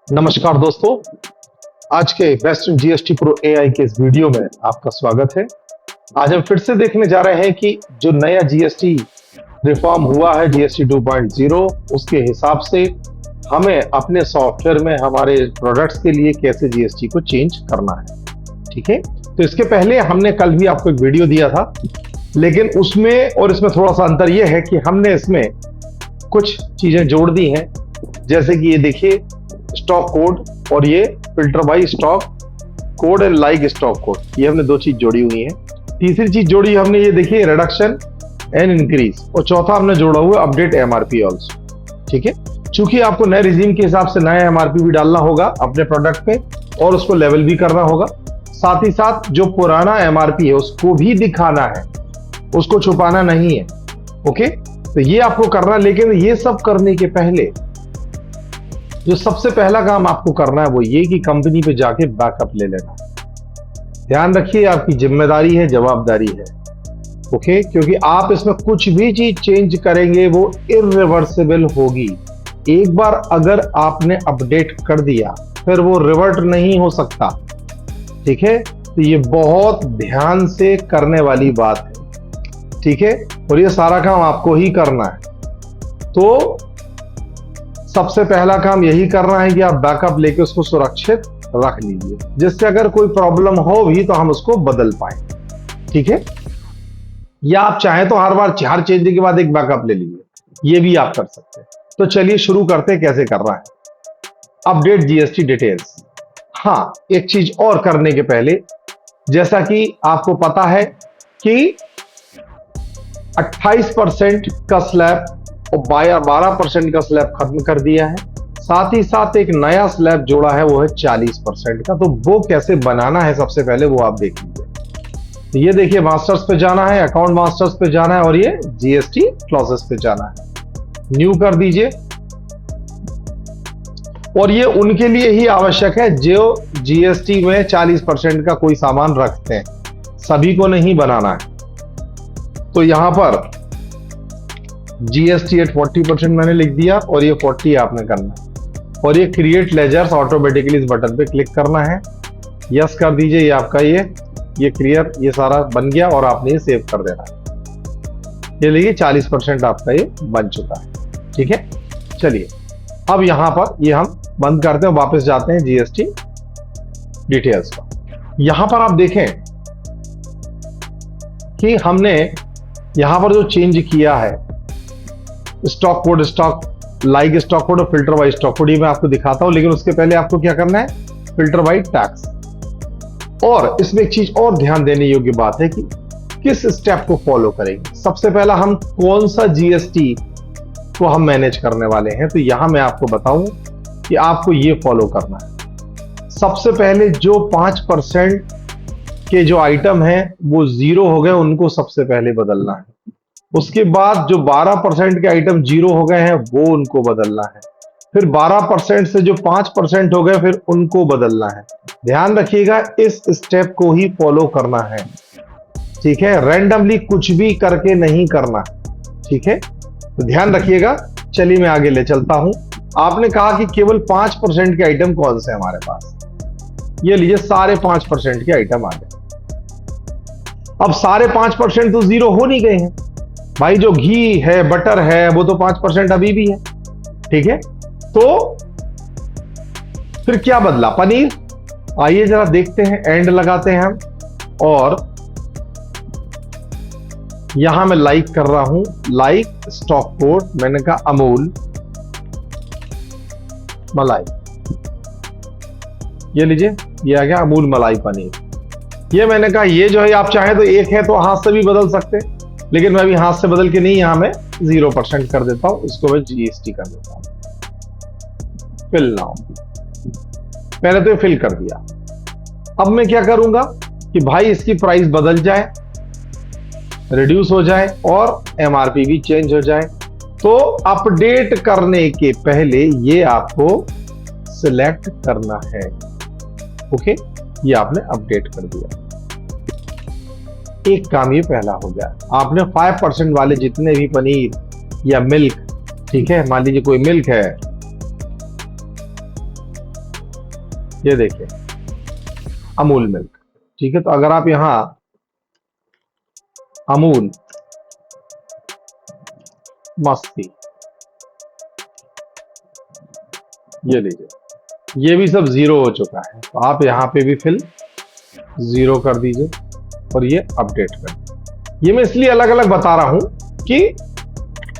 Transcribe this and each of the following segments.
नमस्कार दोस्तों, आज के बेस्ट जीएसटी प्रो एआई के इस वीडियो में आपका स्वागत है। आज हम फिर से देखने जा रहे हैं कि जो नया जीएसटी रिफॉर्म हुआ है जीएसटी 2.0, उसके हिसाब से हमें अपने सॉफ्टवेयर में हमारे प्रोडक्ट्स के लिए कैसे जीएसटी को चेंज करना है। ठीक है, तो इसके पहले हमने कल भी आपको एक वीडियो दिया था, लेकिन उसमें और इसमें थोड़ा सा अंतर यह है कि हमने इसमें कुछ चीजें जोड़ दी हैं, जैसे कि ये देखिए स्टॉक कोड और ये filter by stock code and like stock code, ये हमने दो चीज जोड़ी हुई है। तीसरी चीज जोड़ी हमने ये देखिए रिडक्शन एंड इंक्रीज, और चौथा हमने जोड़ा हुआ अपडेट एमआरपी ऑल्सो। ठीक है, चूंकि आपको नए रिजीम के हिसाब से नया एमआरपी भी डालना होगा अपने प्रोडक्ट पे और उसको लेवल भी करना होगा, साथ ही साथ जो पुराना एमआरपी है उसको भी दिखाना है, उसको छुपाना नहीं है। ओके, तो ये आपको करना है, लेकिन ये सब करने के पहले जो सबसे पहला काम आपको करना है वो ये कि कंपनी पे जाके बैकअप ले लेना। ध्यान रखिए, आपकी जिम्मेदारी है, जवाबदारी है। ओके, क्योंकि आप इसमें कुछ भी चीज चेंज करेंगे वो इरिवर्सिबल होगी। एक बार अगर आपने अपडेट कर दिया फिर वो रिवर्ट नहीं हो सकता। ठीक है, तो ये बहुत ध्यान से करने वाली बात है। ठीक है, और ये सारा काम आपको ही करना है। तो सबसे पहला काम यही करना है कि आप बैकअप लेके उसको सुरक्षित रख लीजिए, जिससे अगर कोई प्रॉब्लम हो भी तो हम उसको बदल पाए। ठीक है, या आप चाहें तो हर बार हर चेंज के बाद एक बैकअप ले लीजिए, ये भी आप कर सकते हैं। तो चलिए शुरू करते हैं कैसे कर रहा है। Update GST details. हाँ, एक चीज और करने के पहले, जैसा कि आपको पता है कि 28% का स्लैब और 12% का स्लैब खत्म कर दिया है, साथ ही साथ एक नया स्लैब जोड़ा है, वो है 40% का। तो वो कैसे बनाना है सबसे पहले वो आप देख लीजिए। तो ये देखिए, मास्टर्स पे जाना है, अकाउंट मास्टर्स पे जाना है और ये जीएसटी क्लॉजेस पे जाना है। न्यू कर दीजिए, और ये उनके लिए ही आवश्यक है जो जीएसटी में 40% का कोई सामान रखते हैं, सभी को नहीं बनाना है। तो यहां पर जीएसटी एट 40% मैंने लिख दिया और ये 40 आपने करना है, और ये क्रिएट लेजर्स ऑटोमेटिकली इस बटन पे क्लिक करना है। यस कर दीजिए, ये आपका ये क्लियर, ये सारा बन गया और आपने ये सेव कर देना है। ये देखिए 40% आपका ये बन चुका है। ठीक है, चलिए अब यहां पर ये हम बंद करते हैं, वापस जाते हैं जीएसटी डिटेल्स पर। यहां पर आप देखें कि हमने यहां पर जो चेंज किया है, stock code, stock like stock code और फिल्टर बाय स्टॉक कोड, ये मैं आपको दिखाता हूं, लेकिन उसके पहले आपको क्या करना है, फिल्टर बाय टैक्स। और इसमें एक चीज और ध्यान देने योग्य बात है कि किस स्टेप को फॉलो करेंगे। सबसे पहला हम कौन सा जीएसटी को हम मैनेज करने वाले हैं, तो यहां मैं आपको बताऊं कि आपको ये फॉलो करना है। सबसे पहले जो 5% के जो आइटम हैं वो 0 हो गए, उनको सबसे पहले बदलना है। उसके बाद जो 12% के आइटम 0 हो गए हैं वो उनको बदलना है। फिर 12% से जो 5% हो गए फिर उनको बदलना है। ध्यान रखिएगा, इस स्टेप को ही फॉलो करना है। ठीक है, रैंडमली कुछ भी करके नहीं करना। ठीक है, तो ध्यान रखिएगा। चलिए मैं आगे ले चलता हूं। आपने कहा कि केवल 5% के आइटम कौन से हमारे पास, ये लीजिए सारे 5% के आइटम आ गए। अब सारे 5% तो 0 हो नहीं गए हैं भाई, जो घी है, बटर है, वो तो 5% अभी भी है। ठीक है, तो फिर क्या बदला, पनीर। आइए जरा देखते हैं, एंड लगाते हैं हम, और यहां मैं लाइक कर रहा हूं, लाइक स्टॉक कोड, मैंने कहा अमूल मलाई, ये लीजिए ये आ गया अमूल मलाई पनीर। ये मैंने कहा ये जो है आप चाहे तो एक है तो हाथ से भी बदल सकते, लेकिन मैं अभी हाथ से बदल के नहीं, यहां मैं 0% कर देता हूं, इसको मैं जीएसटी कर देता हूं। फिल नाउ, पहले तो ये फिल कर दिया। अब मैं क्या करूंगा कि भाई इसकी प्राइस बदल जाए, रिड्यूस हो जाए और एमआरपी भी चेंज हो जाए। तो अपडेट करने के पहले ये आपको सिलेक्ट करना है। ओके, ये आपने अपडेट कर दिया। एक काम ये पहला हो गया। आपने 5% वाले जितने भी पनीर या मिल्क, ठीक है, मान लीजिए कोई मिल्क है ये देखिए अमूल मिल्क, ठीक है। तो अगर आप यहां अमूल मस्ती, ये लीजिए, ये भी सब जीरो हो चुका है। तो आप यहाँ पे भी फिल जीरो कर दीजिए और ये अपडेट कर दीजिए। ये मैं इसलिए अलग अलग बता रहा हूं कि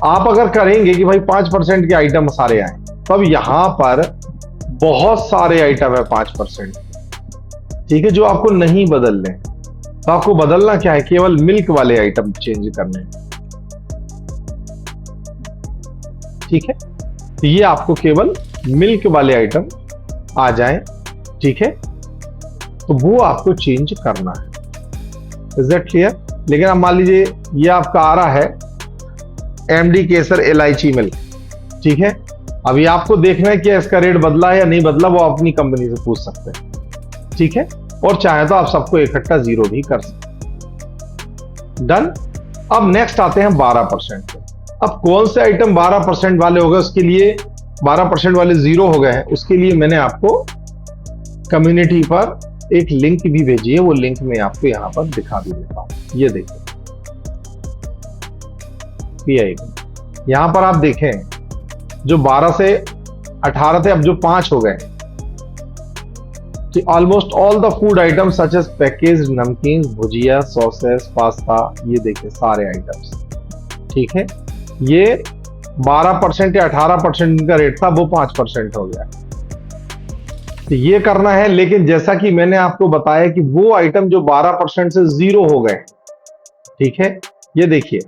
आप अगर करेंगे कि भाई 5% के आइटम सारे आए, तो अब यहां पर बहुत सारे आइटम है 5%, ठीक है, जो आपको नहीं बदलने। तो आपको बदलना क्या है, केवल मिल्क वाले आइटम चेंज करने, ठीक है। तो ये आपको केवल मिल्क वाले आइटम आ जाएं, ठीक है, तो वो आपको चेंज करना है। Is that clear? लेकिन अब मान लीजिए ये आपका आ रहा है एमडी केसर इलायची मिल्क, ठीक है। अभी आपको देखना है कि इसका रेट बदला है या नहीं बदला, वो अपनी कंपनी से पूछ सकते हैं, ठीक है। और चाहे तो आप सबको इकट्ठा जीरो भी कर सकते। डन। अब नेक्स्ट आते हैं 12% पे। अब कौन से आइटम 12% वाले हो गए, उसके लिए 12% वाले जीरो हो गए हैं, उसके लिए मैंने आपको कम्युनिटी पर एक लिंक भी भेजी है। वो लिंक मैं आपको यहां पर दिखा भी देता हूं। ये देखिए यहां पर आप देखें, जो 12 से 18 थे अब जो 5 हो गए कि almost all the food item such as package namkeen, bhujia, sauces, pasta, ये देखिए सारे आइटम्स, ठीक है। ये 12% या 18% का रेट था, वो 5% हो गया। तो ये करना है। लेकिन जैसा कि मैंने आपको बताया कि वो आइटम जो 12% से जीरो हो गए, ठीक है, ये देखिए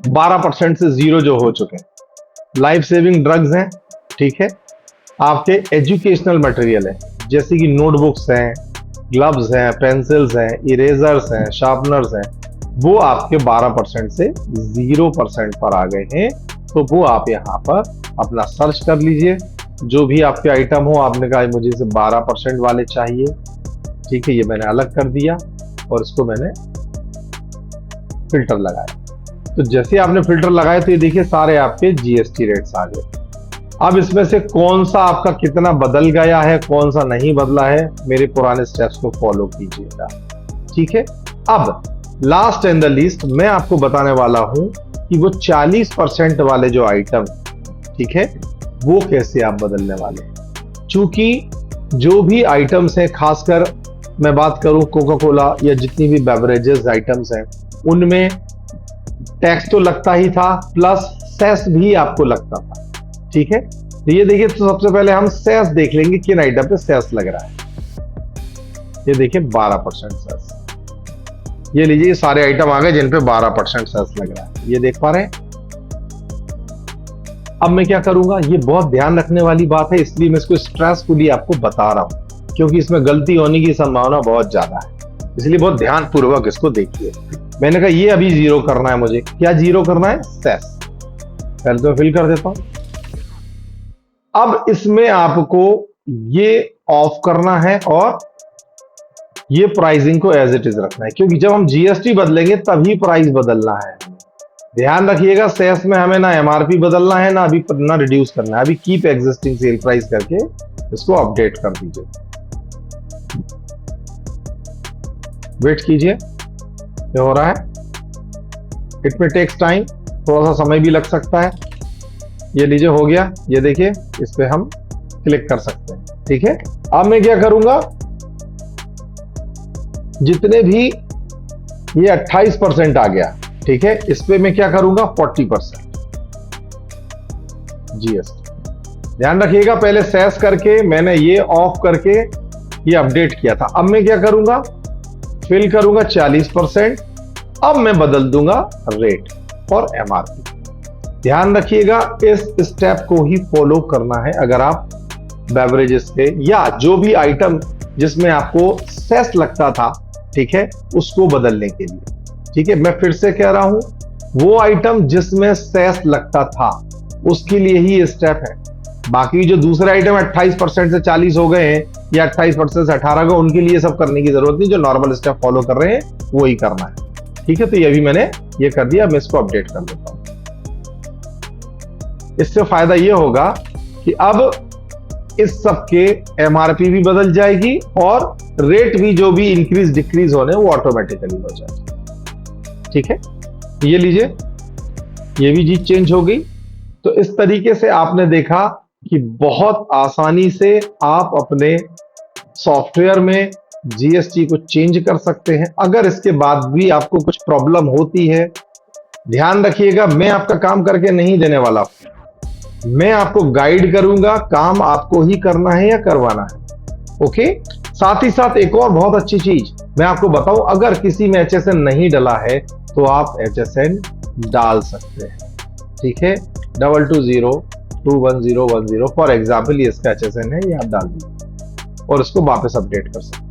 12% से जीरो जो हो चुके हैं, लाइफ सेविंग ड्रग्स हैं, ठीक है, आपके एजुकेशनल मटेरियल है, जैसे कि नोटबुक्स हैं, ग्लव्स हैं, पेंसिल्स हैं, इरेजर्स हैं, शार्पनर्स हैं, वो आपके 12% से 0% पर आ गए हैं। तो वो आप यहाँ पर अपना सर्च कर लीजिए, जो भी आपके आइटम हो। आपने कहा मुझे इसे 12% वाले चाहिए, ठीक है, ये मैंने अलग कर दिया और इसको मैंने फिल्टर लगाया। तो जैसे आपने फिल्टर लगाए तो ये देखिए सारे आपके जीएसटी रेट्स आ गए। अब इसमें से कौन सा आपका कितना बदल गया है, कौन सा नहीं बदला है, मेरे पुराने स्टेप्स को फॉलो कीजिएगा, ठीक है। अब लास्ट एंड द लीस्ट मैं आपको बताने वाला हूं कि वो 40% वाले जो आइटम, ठीक है, वो कैसे आप बदलने वाले हैं। चूंकि जो भी आइटम्स हैं, खासकर मैं बात करूं कोका कोला या जितनी भी बेवरेजेस आइटम्स हैं, उनमें टैक्स तो लगता ही था, प्लस सेस भी आपको लगता था, ठीक है। तो ये देखिए, तो सबसे पहले हम सेस देख लेंगे किन आइटम पे सेस लग रहा है। ये देखिए 12% सेस, ये लीजिए ये सारे आइटम आ गए जिन पे 12% सेस लग रहा है, ये देख पा रहे हैं। अब मैं क्या करूंगा, ये बहुत ध्यान रखने वाली बात है, इसलिए मैं इसको स्ट्रेसफुली आपको बता रहा हूं, क्योंकि इसमें गलती होने की संभावना बहुत ज्यादा है, इसलिए बहुत ध्यान पूर्वक इसको देखिए। मैंने कहा ये अभी जीरो करना है, मुझे क्या जीरो करना है, सेस। पहले तो फिल कर देता हूं। अब इसमें आपको ये ऑफ करना है और ये प्राइसिंग को एज इट इज रखना है, क्योंकि जब हम जीएसटी बदलेंगे तभी प्राइस बदलना है। ध्यान रखिएगा, सेस में हमें ना एमआरपी बदलना है, ना अभी ना रिड्यूस करना है। अभी कीप एग्जिस्टिंग सेल प्राइस करके इसको अपडेट कर दीजिए। वेट कीजिए, ये हो रहा है। इट में टेक्स टाइम, थोड़ा सा समय भी लग सकता है। ये लीजिए हो गया, ये देखिए इस पे हम क्लिक कर सकते हैं, ठीक है। अब मैं क्या करूंगा, जितने भी ये 28% आ गया, ठीक है, इस पे मैं क्या करूंगा 40% जीएसटी। ध्यान रखिएगा, पहले सेस करके मैंने ये ऑफ करके ये अपडेट किया था। अब मैं क्या करूंगा, फिल करूंगा 40%। अब मैं बदल दूंगा रेट और एमआरपी। ध्यान रखिएगा, इस स्टेप को ही फॉलो करना है अगर आप बेवरेजेस के या जो भी आइटम जिसमें आपको सेस लगता था, ठीक है, उसको बदलने के लिए, ठीक है। मैं फिर से कह रहा हूं, वो आइटम जिसमें सेस लगता था उसके लिए ही स्टेप है। बाकी जो दूसरे आइटम 28% से 40 हो गए हैं या 28% से 18 गए, उनके लिए सब करने की जरूरत नहीं। जो नॉर्मल स्टेप फॉलो कर रहे हैं वो ही करना है, ठीक है। तो ये भी मैंने ये कर दिया, मैं इसको अपडेट कर देता हूं। इससे फायदा ये होगा कि अब इस सब के एमआरपी भी बदल जाएगी और रेट भी जो भी इंक्रीज डिक्रीज होने वो ऑटोमेटिकली हो जाएगी। ठीक है, ये लीजिए, ये भी चीज चेंज हो गई। तो इस तरीके से आपने देखा कि बहुत आसानी से आप अपने सॉफ्टवेयर में जीएसटी को चेंज कर सकते हैं। अगर इसके बाद भी आपको कुछ प्रॉब्लम होती है, ध्यान रखिएगा, मैं आपका काम करके नहीं देने वाला हूं, मैं आपको गाइड करूंगा, काम आपको ही करना है या करवाना है। ओके, साथ ही साथ एक और बहुत अच्छी चीज मैं आपको बताऊं, अगर किसी में एचएसएन नहीं डला है तो आप एचएसएन डाल सकते हैं। ठीक है, 22021010 फॉर एग्जाम्पल ये इसका एचएसएन है, ये आप डाल दीजिए और इसको वापस अपडेट कर सकते हैं।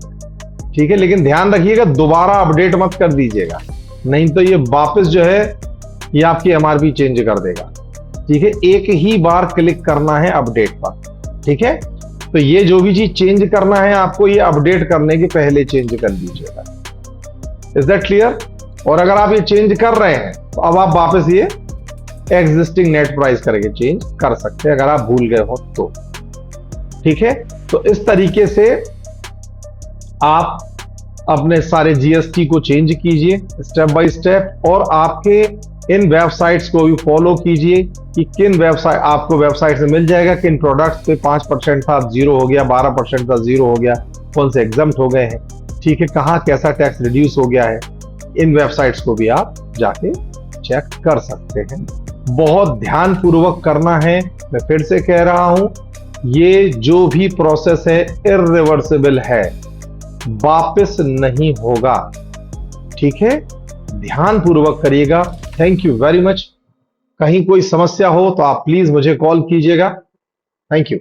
ठीक है, लेकिन ध्यान रखिएगा दोबारा अपडेट मत कर दीजिएगा, नहीं तो ये वापस जो है ये आपकी एमआरपी चेंज कर देगा। ठीक है, एक ही बार क्लिक करना है अपडेट पर। ठीक है, तो ये जो भी चीज चेंज करना है आपको, ये अपडेट करने के पहले चेंज कर दीजिएगा। Is that clear? और अगर आप ये चेंज कर रहे हैं तो अब आप वापस ये एग्जिस्टिंग नेट प्राइस करके चेंज कर सकते हैं अगर आप भूल गए हो तो। ठीक है, तो इस तरीके से आप अपने सारे जीएसटी को चेंज कीजिए स्टेप बाय स्टेप, और आपके इन वेबसाइट्स को भी फॉलो कीजिए कि किन वेबसाइट आपको वेबसाइट से मिल जाएगा, किन प्रोडक्ट्स पे 5% था 0 हो गया, 12% था 0 हो गया, कौन से एग्जम्प्ट हो गए हैं। ठीक है, कहाँ कैसा टैक्स रिड्यूस हो गया है, इन वेबसाइट्स को भी आप जाके चेक कर सकते हैं। बहुत ध्यान पूर्वक करना है, मैं फिर से कह रहा हूं, ये जो भी प्रोसेस है इर्रिवर्सिबल है, वापस नहीं होगा। ठीक है, ध्यान पूर्वक करिएगा। Thank you very much. कहीं कोई समस्या हो तो आप प्लीज मुझे कॉल कीजिएगा। Thank you.